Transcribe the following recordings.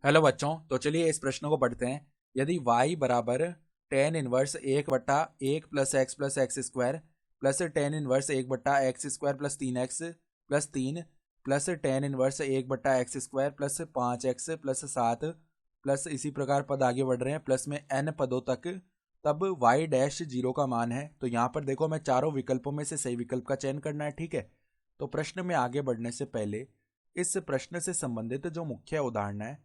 Hello बच्चों, तो चलिए इस प्रश्न को पढ़ते हैं। यदि y बराबर tan inverse 1/1 plus x square plus tan inverse 1/x square plus 3x plus 3 plus tan inverse 1/x square plus 5x plus 7 plus इसी प्रकार पद आगे बढ़ रहे हैं प्लस में n पदों तक, तब y डैश जीरो का मान है। तो यहाँ पर देखो, मैं चारों विकल्पों में से सही विकल्प का चयन करना है, ठीक है। तो प्रश्न में आगे बढ़ने से पहले इस प्रश्न से संबंधित जो मुख्य उदाहरण है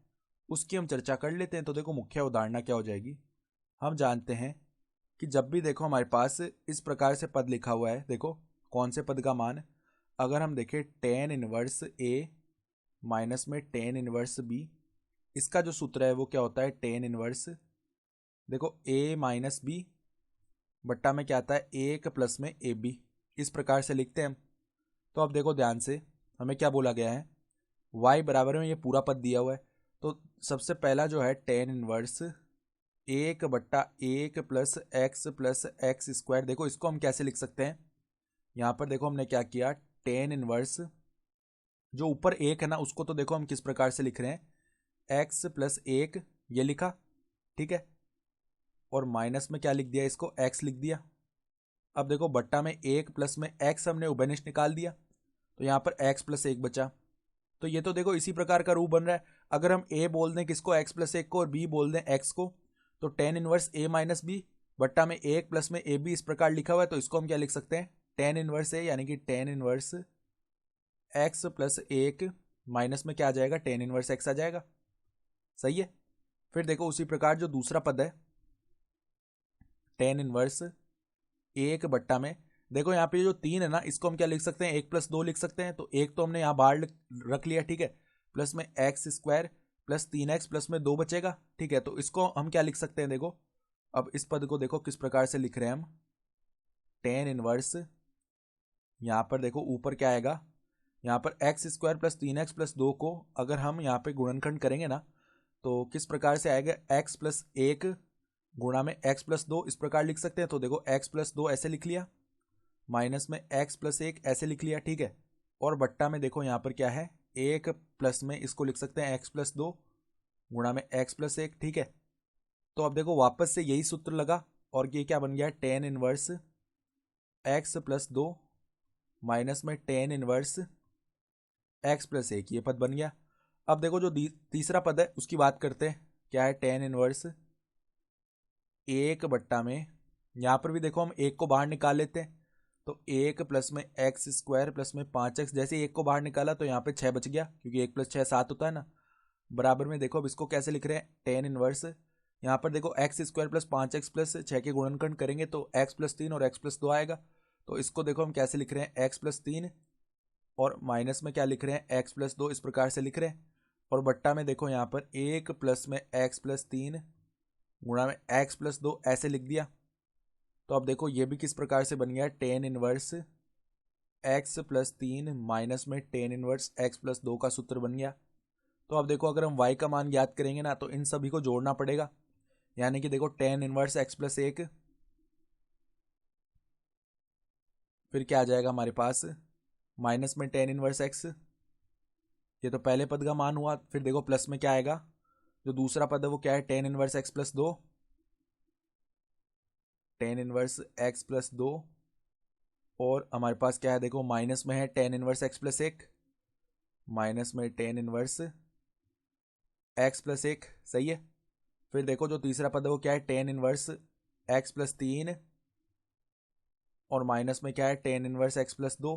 उसकी हम चर्चा कर लेते हैं। तो देखो, मुख्य उदाहरण क्या हो जाएगी। हम जानते हैं कि जब भी देखो हमारे पास इस प्रकार से पद लिखा हुआ है, देखो कौन से पद का मान, अगर हम देखें टेन इनवर्स ए माइनस में टेन इनवर्स बी, इसका जो सूत्र है वो क्या होता है, टेन इनवर्स देखो ए माइनस बी बट्टा में क्या आता है, एक प्लस में ए बी, इस प्रकार से लिखते हैं हम। तो अब देखो ध्यान से, हमें क्या बोला गया है, y बराबर में ये पूरा पद दिया हुआ है। तो सबसे पहला जो है tan inverse 1/1 plus x square, देखो इसको हम कैसे लिख सकते हैं। यहाँ पर देखो हमने क्या किया, टेन इनवर्स जो ऊपर एक है ना, उसको तो देखो हम किस प्रकार से लिख रहे हैं, एक्स प्लस एक ये लिखा, ठीक है, और माइनस में क्या लिख दिया, इसको एक्स लिख दिया। अब देखो बट्टा में एक प्लस में एक्स हमने उभयनिष्ठ निकाल दिया, तो यहाँ पर एक्स प्लस एक बचा। तो ये तो देखो इसी प्रकार का रूप बन रहा है। अगर हम ए बोल दें किसको, एक्स प्लस एक को, और बी बोल दें एक्स को, तो टेन इनवर्स ए माइनस बी बट्टा में एक प्लस में ए बी, इस प्रकार लिखा हुआ है। तो इसको हम क्या लिख सकते हैं, टेन इनवर्स ए यानी कि टेन इनवर्स एक्स प्लस एक माइनस में क्या आ जाएगा, टेन इनवर्स एक्स आ जाएगा। सही है। फिर देखो उसी प्रकार जो दूसरा पद है, टेन इनवर्स एक बट्टा में, देखो यहाँ पे जो तीन है ना, इसको हम क्या लिख सकते हैं, एक प्लस दो लिख सकते हैं। तो एक तो हमने यहाँ बाहर रख लिया, ठीक है, प्लस में x square plus 3x plus में दो बचेगा, ठीक है। तो इसको हम क्या लिख सकते हैं, देखो अब इस पद को देखो किस प्रकार से लिख रहे हैं हम, टेन इनवर्स, यहाँ पर देखो ऊपर क्या आएगा, यहाँ पर x square plus 3x plus दो को अगर हम यहाँ पे गुणनखंड करेंगे ना, तो किस प्रकार से आएगा, एक्स प्लस एक गुणा में एक्स प्लस दो, इस प्रकार लिख सकते हैं। तो देखो एक्स प्लस दो ऐसे लिख लिया, माइनस में एक्स प्लस एक ऐसे लिख लिया, ठीक है। और बट्टा में देखो यहाँ पर क्या है, एक प्लस में इसको लिख सकते हैं एक्स प्लस दो गुणा में एक्स प्लस एक, ठीक है। तो अब देखो वापस से यही सूत्र लगा, और ये क्या बन गया, टेन इनवर्स एक्स प्लस दो माइनस में टेन इनवर्स एक्स प्लस एक, ये पद बन गया। अब देखो जो तीसरा पद है उसकी बात करते हैं, क्या है, टेन इनवर्स एक बट्टा में, यहाँ पर भी देखो हम एक को बाहर निकाल लेते हैं। तो एक प्लस में एक्स स्क्वायर प्लस में 5x, जैसे एक को बाहर निकाला तो यहाँ पे 6 बच गया, क्योंकि एक प्लस 6 7 होता है ना। बराबर में देखो अब इसको कैसे लिख रहे हैं, टेन इनवर्स, यहाँ पर देखो x square plus 5x plus 6 के गुणनखंड करेंगे तो एक्स प्लस तीन और एक्स प्लस दो आएगा। तो इसको देखो हम कैसे लिख रहे हैं, एक्स प्लस तीन और माइनस में क्या लिख रहे हैं, एक्स प्लस दो, इस प्रकार से लिख रहे हैं। और बट्टा में देखो यहाँ पर एक प्लस में एक्स प्लस तीन गुणा में एक्स प्लस दो ऐसे लिख दिया। तो अब देखो ये भी किस प्रकार से बन गया, टेन इनवर्स एक्स प्लस तीन माइनस में टेन इनवर्स एक्स प्लस दो का सूत्र बन गया। तो अब देखो अगर हम y का मान ज्ञात करेंगे ना, तो इन सभी को जोड़ना पड़ेगा, यानी कि देखो टेन इनवर्स एक्स प्लस एक, फिर क्या आ जाएगा हमारे पास, माइनस में टेन इनवर्स एक्स, ये तो पहले पद का मान हुआ। फिर देखो प्लस में क्या आएगा, जो दूसरा पद है वो क्या है, टेन इनवर्स एक्स प्लस दो, टेन इनवर्स एक्स प्लस दो, और हमारे पास क्या है, देखो माइनस में है टेन इनवर्स एक्स प्लस एक, माइनस में टेन इनवर्स एक्स प्लस एक, सही है। फिर देखो जो तीसरा पद है वो क्या है, टेन इनवर्स एक्स प्लस तीन, और माइनस में क्या है, टेन इनवर्स एक्स प्लस दो,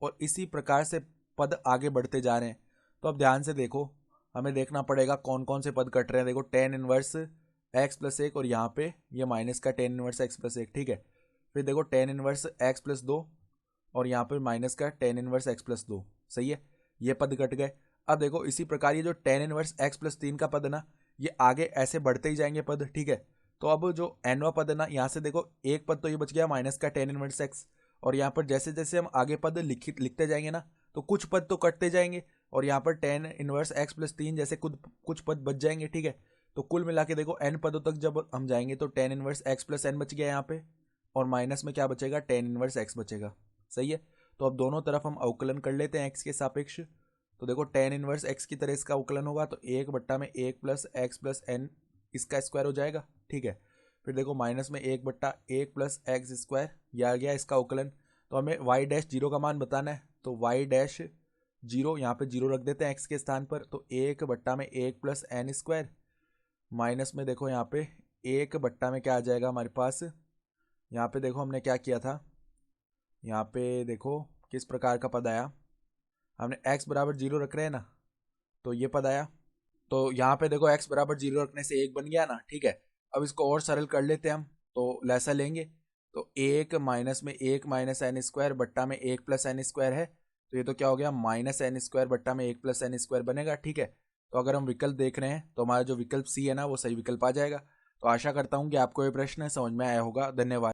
और इसी प्रकार से पद आगे बढ़ते जा रहे हैं। तो अब ध्यान से देखो, हमें देखना पड़ेगा कौन कौन से पद कट रहे हैं। देखो टेन इनवर्स एक्स प्लस एक, और यहाँ पे ये माइनस का टेन इनवर्स एक्स प्लस एक, ठीक है। फिर देखो टेन इनवर्स एक्स प्लस दो, और यहाँ पे माइनस का टेन इनवर्स एक्स प्लस दो, सही है, ये पद कट गए। अब देखो इसी प्रकार ये जो टेन इनवर्स एक्स प्लस तीन का पद है ना, ये आगे ऐसे बढ़ते ही जाएंगे पद, ठीक है। तो अब जो एनवा पद है ना, यहाँ से देखो एक पद तो ये बच गया माइनस का टेन इनवर्स एक्स, और यहाँ पर जैसे जैसे हम आगे पद लिखते जाएंगे ना, तो कुछ पद तो कटते जाएंगे, और यहाँ पर टेन इनवर्स एक्स प्लस तीन जैसे कुछ पद बच जाएंगे, ठीक है। तो कुल मिला के देखो एन पदों तक जब हम जाएंगे तो tan inverse X plus N बच गया यहाँ पे, और माइनस में क्या बचेगा, टेन इनवर्स एक्स बचेगा, सही है। तो अब दोनों तरफ हम अवकलन कर लेते हैं एक्स के सापेक्ष। तो देखो टेन इनवर्स एक्स की तरह इसका अवकलन होगा, तो 1/1 प्लस एक्स प्लस एन इसका स्क्वायर हो जाएगा। ठीक है, फिर देखो माइनस में 1/1 प्लस एक्स स्क्वायर, यह आ गया इसका अवकलन। तो हमें वाई डैश जीरो का मान बताना है, तो वाई डैश जीरो, यहाँ पे जीरो रख देते हैं एक्स के स्थान पर, तो 1/1 प्लस एन स्क्वायर माइनस में देखो यहाँ पे 1 में क्या आ जाएगा हमारे पास, यहाँ पे देखो हमने क्या किया था, यहाँ पे देखो किस प्रकार का पद आया, हमने x बराबर जीरो रख रहे हैं ना, तो ये पद आया। तो यहाँ पे देखो x बराबर जीरो रखने से 1 बन गया ना। ठीक है, अब इसको और सरल कर लेते हैं हम, तो लैसा लेंगे, तो 1 माइनस में 1 माइनस एन स्क्वायर बट्टा में 1 प्लस एन स्क्वायर है, तो ये तो क्या हो गया माइनस एन स्क्वायर बट्टा में 1 प्लस एन स्क्वायर बनेगा। ठीक है, तो अगर हम विकल्प देख रहे हैं तो हमारा जो विकल्प सी है ना वो सही विकल्प आ जाएगा। तो आशा करता हूँ कि आपको ये प्रश्न समझ में आया होगा। धन्यवाद।